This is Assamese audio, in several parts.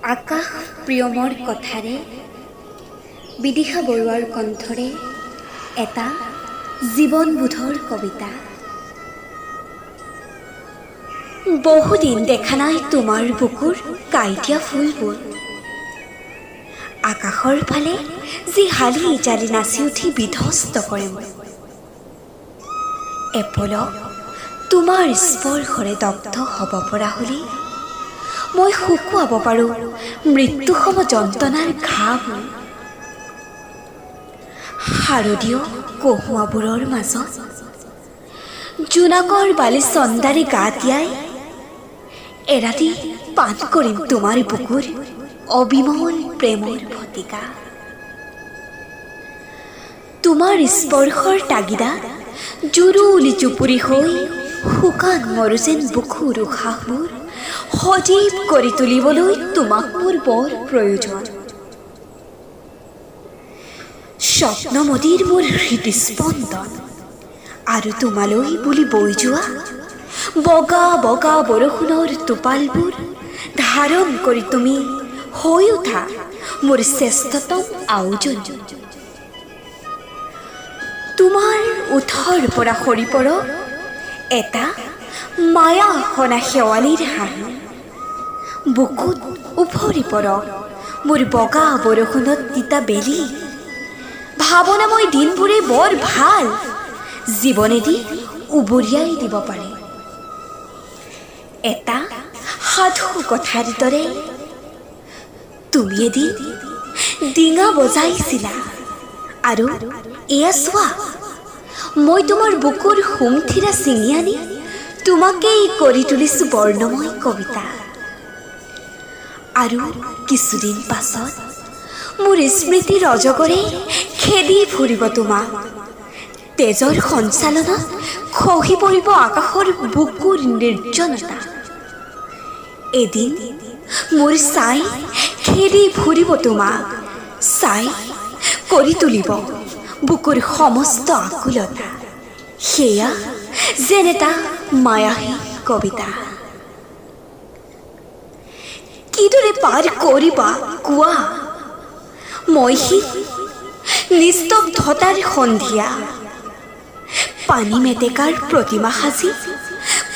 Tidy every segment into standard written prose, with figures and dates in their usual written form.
আকাশ প্ৰিয়মৰ কথাৰে বিদিশা বৰুৱাৰ কণ্ঠৰে এটা জীৱনবোধৰ কবিতা। বহুদিন দেখা নাই তোমাৰ বুকুৰ কাইটীয়া ফুলবোৰ। আকাশৰ ফালে যি হালি জালি নাচি উঠি বিধ্বস্ত কৰে মোক। এপলক তোমাৰ স্পৰ্শৰে দগ্ধ হ'ব পৰা হ'লে মই শুকুৱাব পাৰোঁ মৃত্যুসম যন্ত্ৰণাৰ ঘাঁবোৰ। শাৰদীয় কহুৱাবোৰৰ মাজত জোনাকৰ বালি চন্দাৰে গা তিয়াই এৰাতি পান কৰিম তোমাৰ বুকুৰ অবিমল প্ৰেমৰ ভতিকা। তোমাৰ স্পৰ্শৰ তাগিদা জুৰুলি জুপুৰি হৈ শুকান মৰু যেন বুকুৰ উশাহবোৰ সজীৱ কৰি তুলিবলৈ তোমাক মোৰ বৰ প্ৰয়োজন। স্বপ্নমতীৰ মোৰ হৃদস্পন্দন আৰু তোমালৈ বুলি বৈ যোৱা বগা বগা বৰষুণৰ টোপালবোৰ ধাৰণ কৰি তুমি হৈ উঠা মোৰ শ্ৰেষ্ঠতম আয়োজন। তোমাৰ ওঠৰ পৰা সৰি পৰক এটা মায়া সনা শেৱালিৰ হাঁহি। বুকুত উফৰি পৰক মোৰ বগা বৰষুণত তিতা বেলি। ভাৱনাময় দিনবোৰে বৰ ভাল, জীৱনেদি উবুৰিয়াই দিব পাৰে। এটা সাধু কথাৰ দৰে তুমি এদিন ডিঙা বজাইছিলা আৰু এয়া চোৱা মই তোমাৰ বুকুৰ সুমথিৰা ছিঙি আনি তোমাকেই কৰি তুলিছো বৰ্ণময় কবিতা। আৰু কিছুদিন পাছত মোৰ স্মৃতিৰ অজগৰে খেদি ফুৰিব তোমাক। তেজৰ সঞ্চালনত খহি পৰিব আকাশৰ বুকুৰ নিৰ্জনতা। এদিন মোৰ ছাই খেদি ফুৰিব তোমাক, ছাই কৰি তুলিব বুকুৰ সমস্ত আকুলতা। সেয়া যেন এটা মায়াহীন কবিতা। কিদৰে পাৰ কৰিবা কোৱা মইহীন নিস্তব্ধতাৰ সন্ধিয়া। পানী মেটেকাৰ প্ৰতিমা সাজি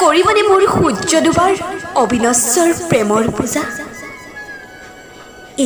কৰিবনে মোৰ সূৰ্য ডুবাৰ অবিনশ্বৰ প্ৰেমৰ পূজা।